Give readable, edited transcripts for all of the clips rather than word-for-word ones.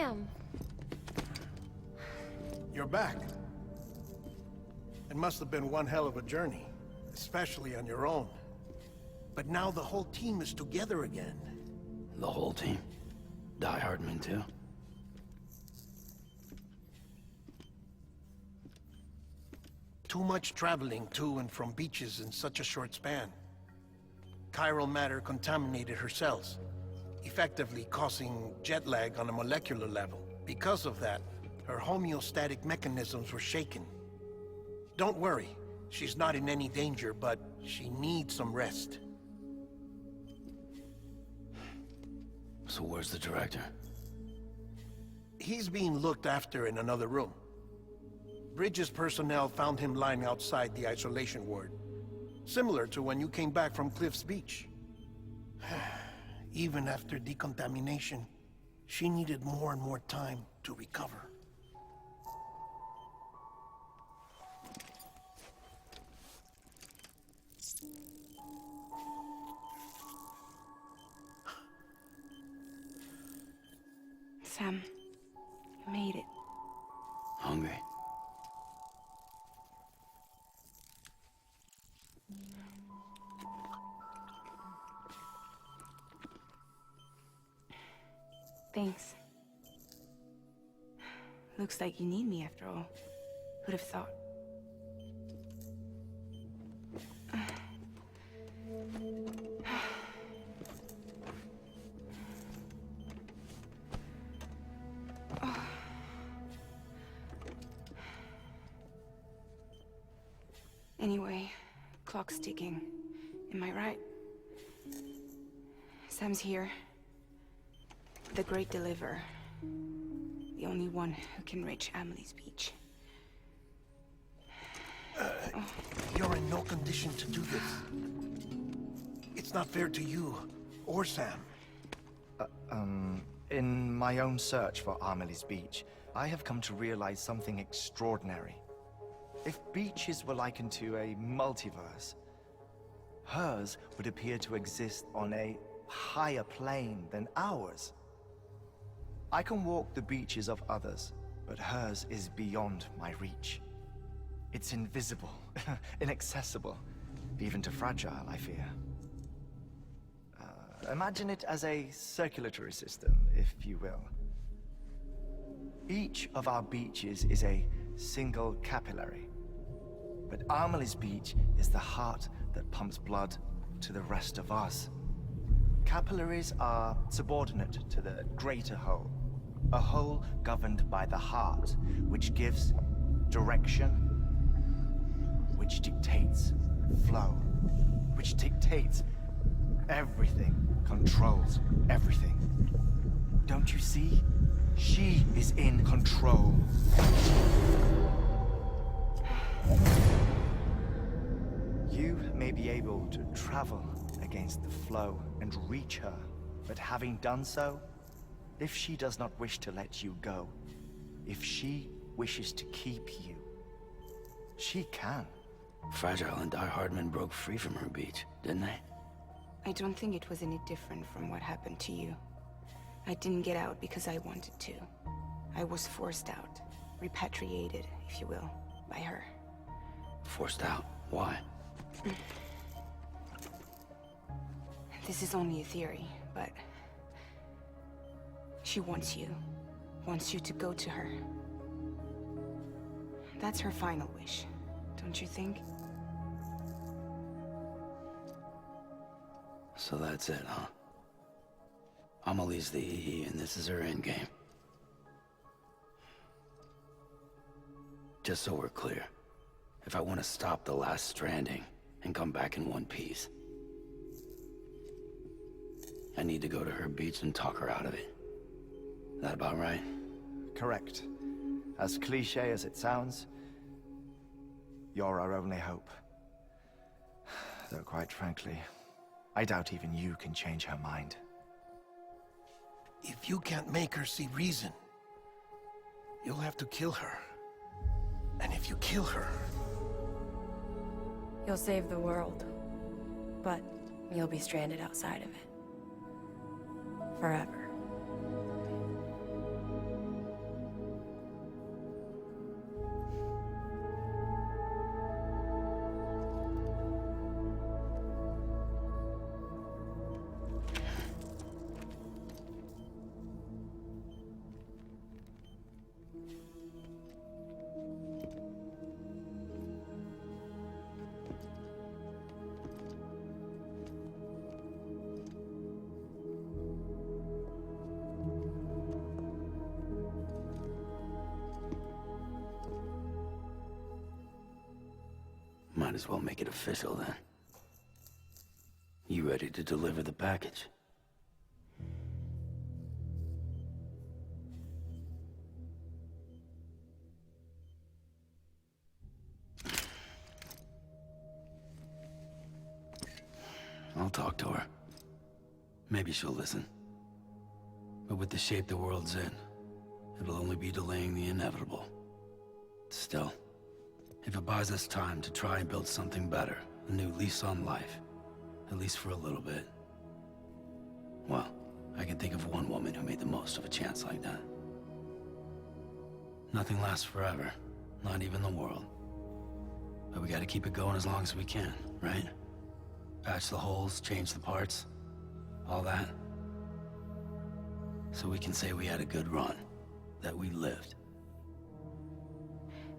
Sam. You're back. It must have been one hell of a journey, especially on your own. But now the whole team is together again. The whole team? Die Hardman too? Too much traveling to and from beaches in such a short span. Chiral matter contaminated her cells, effectively causing jet lag on a molecular level. Because of that, her homeostatic mechanisms were shaken. Don't worry, she's not in any danger, but she needs some rest. So where's the director? He's being looked after in another room. Bridges personnel found him lying outside the isolation ward. Similar to when you came back from Cliff's Beach. Even after decontamination, she needed more and more time to recover. Sam, you made it. Hungry? Thanks. Looks like you need me after all. Who'd have thought? Anyway, clock's ticking. Am I right? Sam's here. The Great Deliverer. The only one who can reach Amelie's Beach. You're in no condition to do this. It's not fair to you, or Sam. In my own search for Amelie's Beach, I have come to realize something extraordinary. If beaches were likened to a multiverse, hers would appear to exist on a higher plane than ours. I can walk the beaches of others, but hers is beyond my reach. It's invisible, inaccessible, even to Fragile, I fear. Imagine it as a circulatory system, if you will. Each of our beaches is a single capillary. But Amelie's Beach is the heart that pumps blood to the rest of us. Capillaries are subordinate to the greater whole. A whole governed by the heart, which gives direction, which dictates flow, which dictates everything, controls everything. Don't you see? She is in control. You may be able to travel against the flow and reach her, but having done so, if she does not wish to let you go, if she wishes to keep you, she can. Fragile and Die Hardman broke free from her beach, didn't they? I don't think it was any different from what happened to you. I didn't get out because I wanted to. I was forced out, repatriated, if you will, by her. Forced out? Why? This is only a theory, but she wants you to go to her. That's her final wish, don't you think? So that's it, huh? Amelie's the EE, and this is her endgame. Just so we're clear, if I want to stop the last Stranding and come back in one piece, I need to go to her beach and talk her out of it. That about right? Correct. As cliché as it sounds, you're our only hope. Though quite frankly, I doubt even you can change her mind. If you can't make her see reason, you'll have to kill her. And if you kill her... You'll save the world, but you'll be stranded outside of it. Forever. as well make it official then. You ready to deliver the package? I'll talk to her. Maybe she'll listen. But with the shape the world's in, it'll only be delaying the inevitable. Still, if it buys us time to try and build something better, a new lease on life, at least for a little bit, well, I can think of one woman who made the most of a chance like that. Nothing lasts forever, not even the world. But we gotta keep it going as long as we can, right? Patch the holes, change the parts, all that. So we can say we had a good run, that we lived.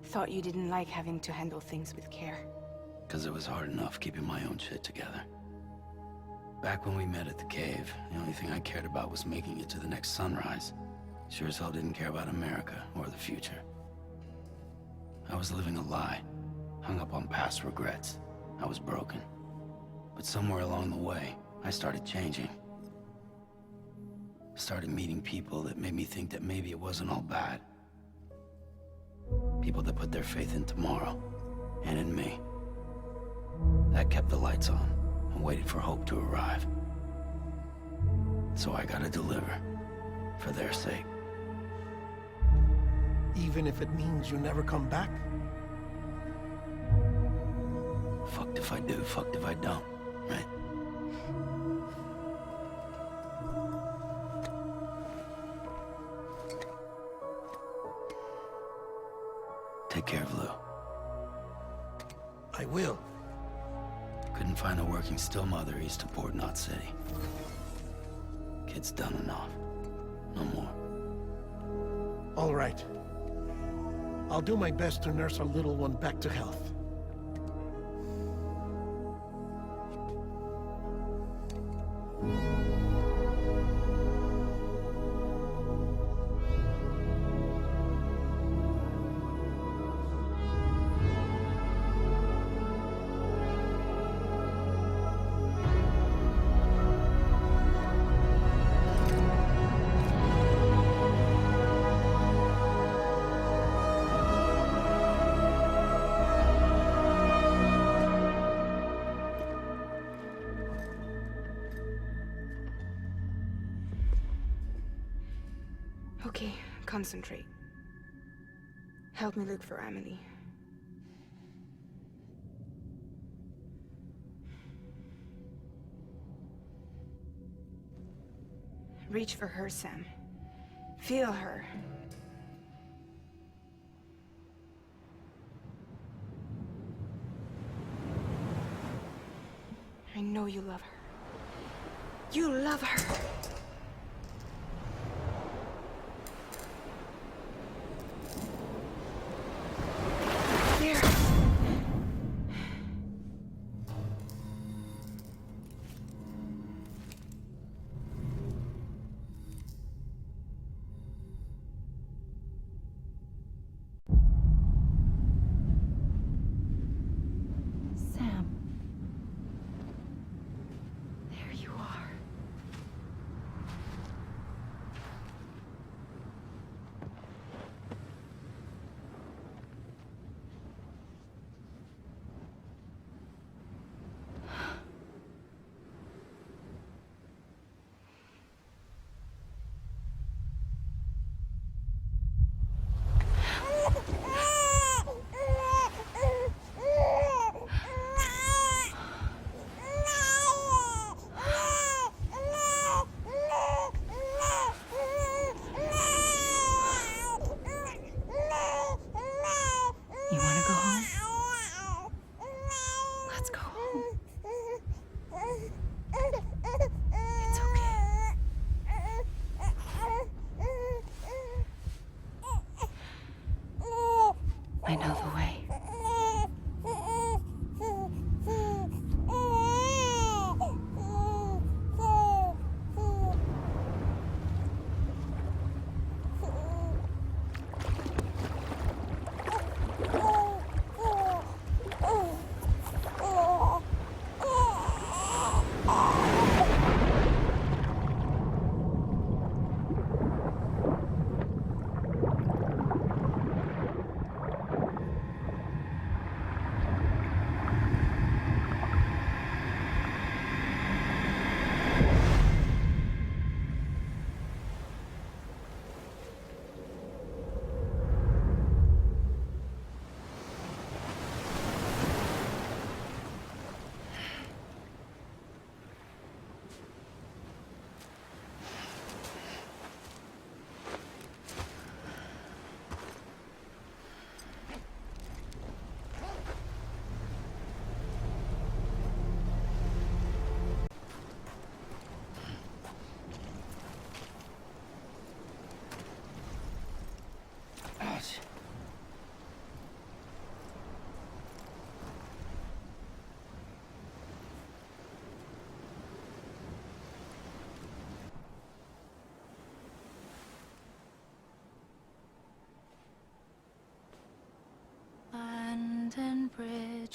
Thought you didn't like having to handle things with care. 'Cause it was hard enough keeping my own shit together. Back when we met at the cave, the only thing I cared about was making it to the next sunrise. Sure as hell didn't care about America or the future. I was living a lie, hung up on past regrets. I was broken. But somewhere along the way, I started changing. Started meeting people that made me think that maybe it wasn't all bad. People that put their faith in tomorrow, and in me. That kept the lights on, and waited for hope to arrive. So I gotta deliver, for their sake. Even if it means you never come back? Fucked if I do, fucked if I don't, right? Take care of Lou. I will. Couldn't find a working still mother east of Port Knot City. Kid's done enough. No more. All right. I'll do my best to nurse our little one back to health. Okay, concentrate. Help me look for Emily. Reach for her, Sam. Feel her. I know you love her. You love her! There! Sam. There you are.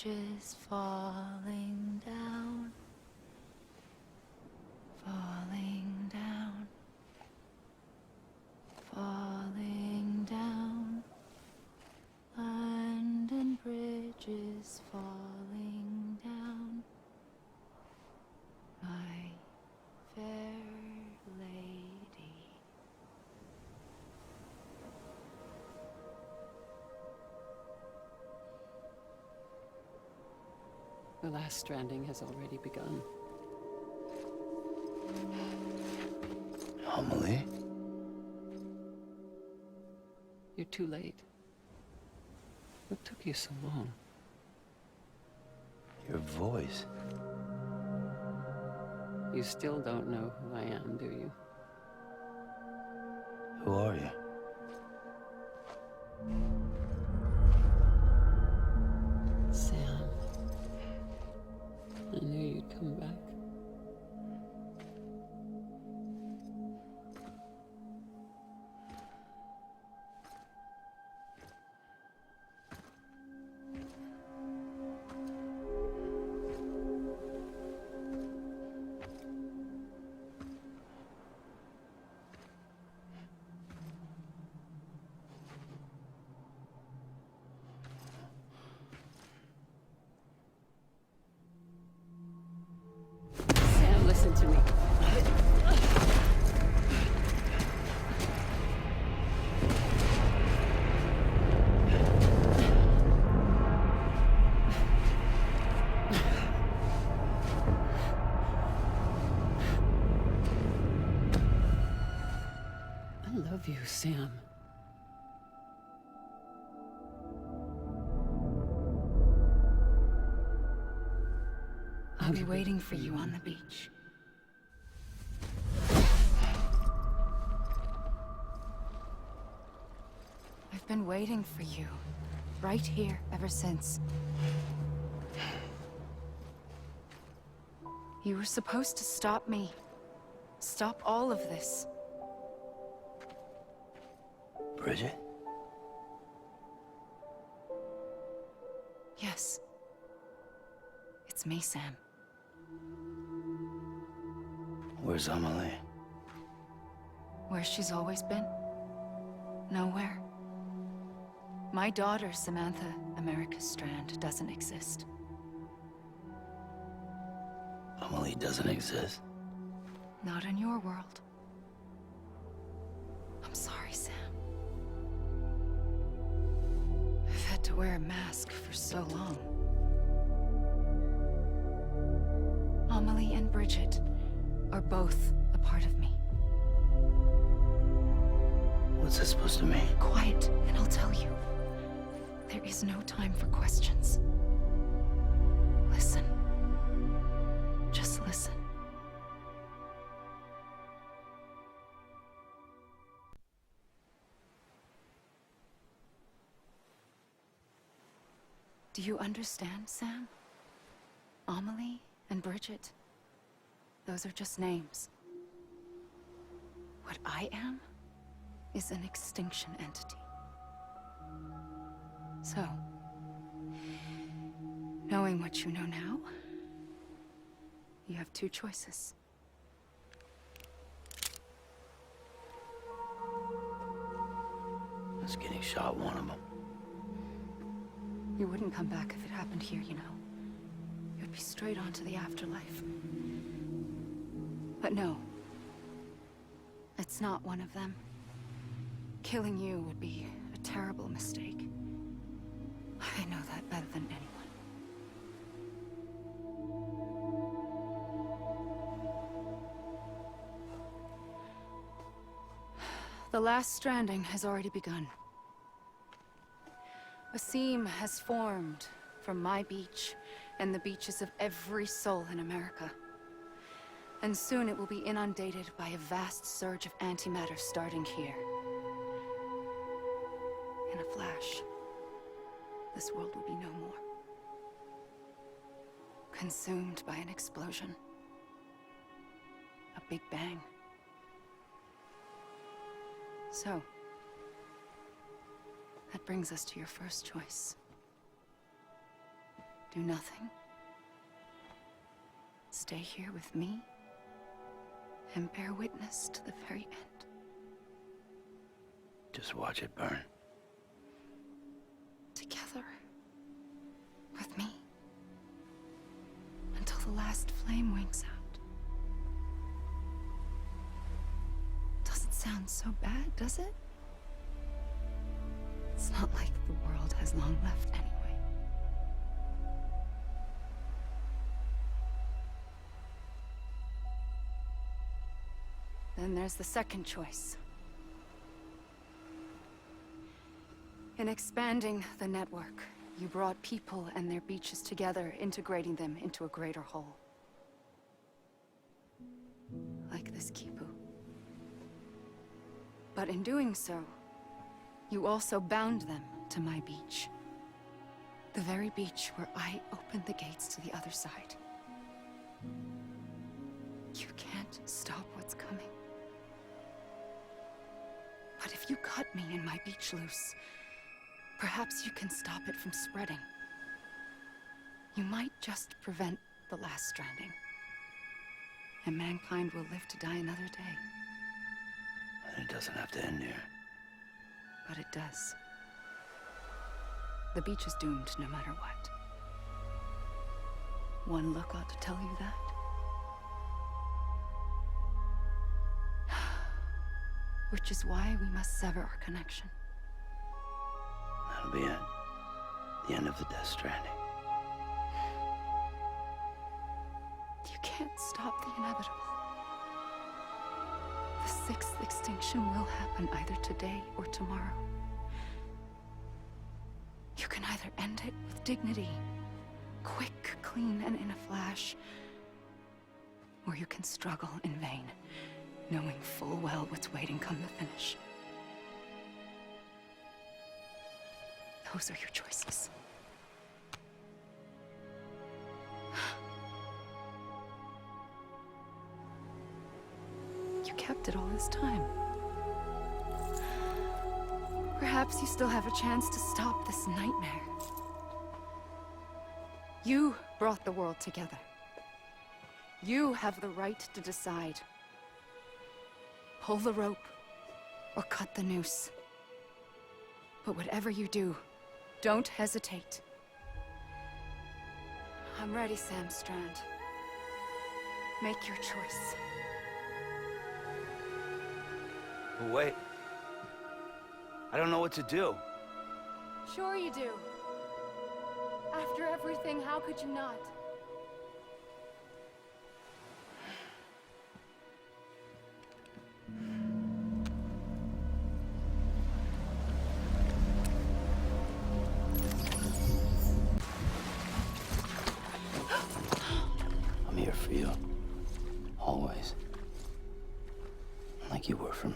bridges falling down, falling down, falling down. London Bridge is falling down, my fair lady. The last stranding has already begun. Amelie? You're too late. What took you so long? Your voice. You still don't know who I am, do you? Who are you? Sam. I knew you'd come back. Sam, listen to me. I love you, Sam. I'll be waiting for you on the beach. I've been waiting for you, right here, ever since. You were supposed to stop me. Stop all of this. Bridget? Yes. It's me, Sam. Where's Amelie? Where she's always been. Nowhere. My daughter, Samantha America Strand, doesn't exist. Amelie doesn't exist. Not in your world. I'm sorry, Sam. I've had to wear a mask for so long. Amelie and Bridget are both a part of me. What's that supposed to mean? Quiet, and I'll tell you. There is no time for questions. Listen. Just listen. Do you understand, Sam? Amelie and Bridget, those are just names. What I am is an extinction entity. So, knowing what you know now, you have two choices. Is getting shot one of them? You wouldn't come back if it happened here, you know. You'd be straight on to the afterlife. But no. It's not one of them. Killing you would be a terrible mistake. I know that better than anyone. The last stranding has already begun. A seam has formed from my beach and the beaches of every soul in America. And soon it will be inundated by a vast surge of antimatter starting here. In a flash, this world will be no more. Consumed by an explosion. A big bang. So, that brings us to your first choice. Do nothing. Stay here with me and bear witness to the very end. Just watch it burn. Together. With me. Until the last flame winks out. Doesn't sound so bad, does it? It's not like the world has long left anyway. Then there's the second choice. In expanding the network, you brought people and their beaches together, integrating them into a greater whole. Like this Kipu. But in doing so, you also bound them to my beach. The very beach where I opened the gates to the other side. You can't stop what's coming. But if you cut me and my beach loose, perhaps you can stop it from spreading. You might just prevent the last stranding. And mankind will live to die another day. And it doesn't have to end here. But it does. The beach is doomed no matter what. One look ought to tell you that. Which is why we must sever our connection. That'll be it. The end of the Death Stranding. You can't stop the inevitable. The sixth extinction will happen either today or tomorrow. You can either end it with dignity, quick, clean, and in a flash, or you can struggle in vain, knowing full well what's waiting come the finish. Those are your choices. You kept it all this time. Perhaps you still have a chance to stop this nightmare. You brought the world together. You have the right to decide. Pull the rope, or cut the noose. But whatever you do, don't hesitate. I'm ready, Sam Strand. Make your choice. But wait. I don't know what to do. Sure you do. After everything, how could you not? I'm here for you. Always. Like you were for me.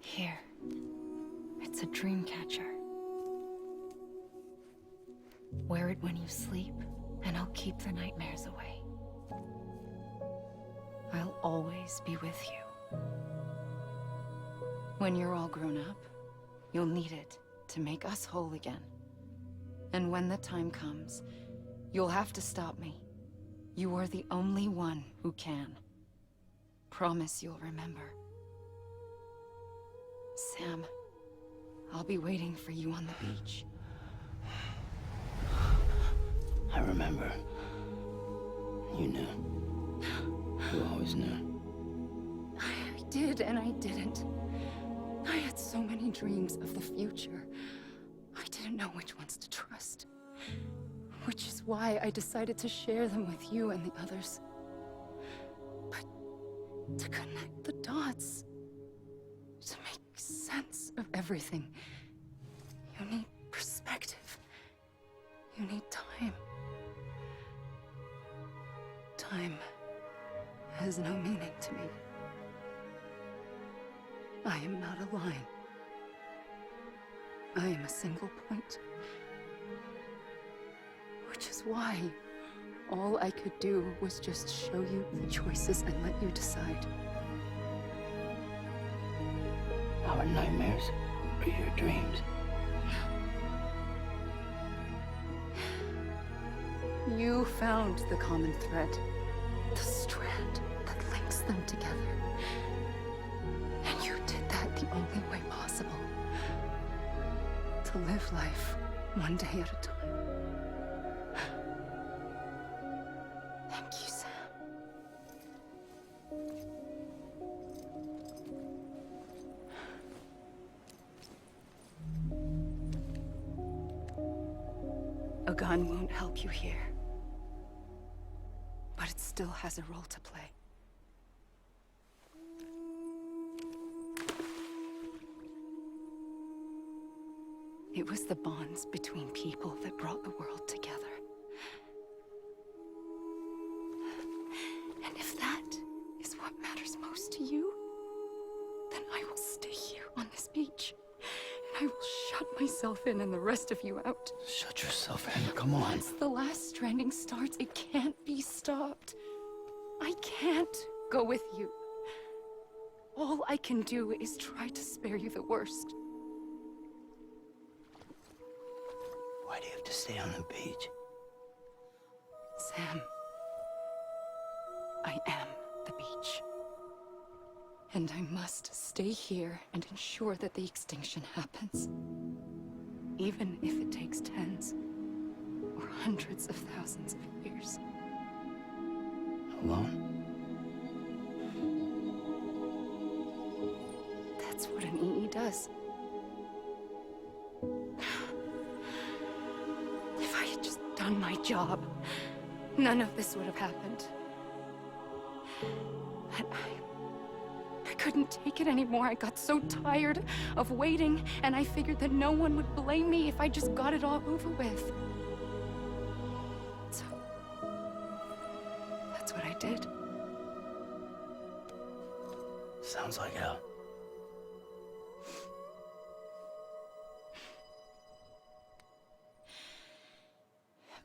Here. It's a dream catcher. Wear it when you sleep, and I'll keep the nightmares away. I'll always be with you. When you're all grown up, you'll need it to make us whole again. And when the time comes, you'll have to stop me. You are the only one who can. Promise you'll remember. Sam, I'll be waiting for you on the beach. I remember. You knew. You always knew. I did and I didn't. I had so many dreams of the future. I didn't know which ones to trust. Which is why I decided to share them with you and the others. But to connect the dots, to make sense of everything, you need perspective. You need time. Time has no meaning to me. I am not a line. I am a single point why. All I could do was just show you the choices and let you decide. Our nightmares are your dreams. You found the common thread, the strand that links them together. And you did that the only way possible. To live life one day at a time. Thank you, Sam. A gun won't help you here. But it still has a role to play. It was the bonds between people that brought the world together. And if that is what matters most to you, then I will stay here on this beach. And I will shut myself in and the rest of you out. Shut yourself in, come on. Once the last stranding starts, it can't be stopped. I can't go with you. All I can do is try to spare you the worst. Why do you have to stay on the beach? Sam, I am the beach. And I must stay here and ensure that the extinction happens. Even if it takes tens or hundreds of thousands of years. Alone? That's what an EE does. If I had just done my job, none of this would have happened. But I couldn't take it anymore. I got so tired of waiting, and I figured that no one would blame me if I just got it all over with. So, that's what I did. Sounds like hell.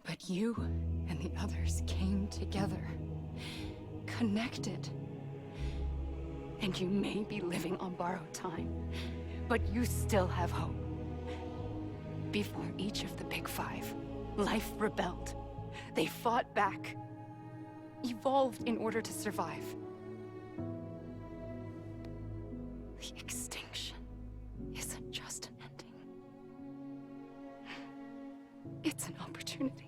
But you and the others came together, connected. And you may be living on borrowed time, but you still have hope. Before each of the Big Five, life rebelled. They fought back, evolved in order to survive. The extinction isn't just an ending. It's an opportunity.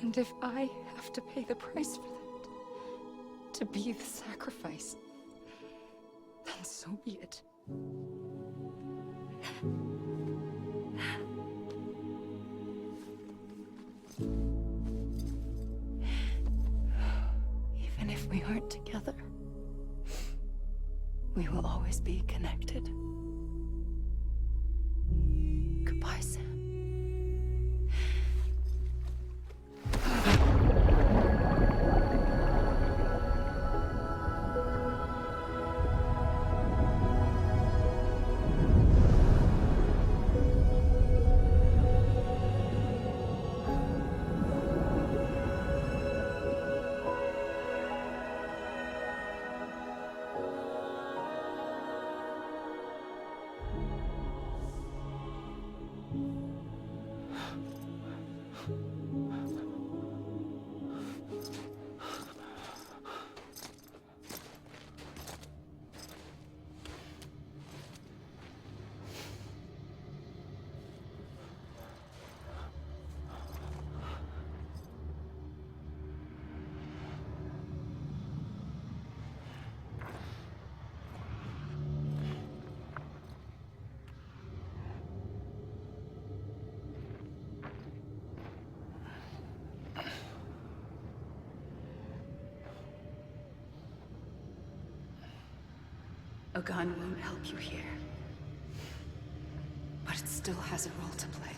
And if I have to pay the price for that, to be the sacrifice, then so be it. Even if we aren't together, we will always be connected. Goodbye, Sam. A gun won't help you here. But it still has a role to play.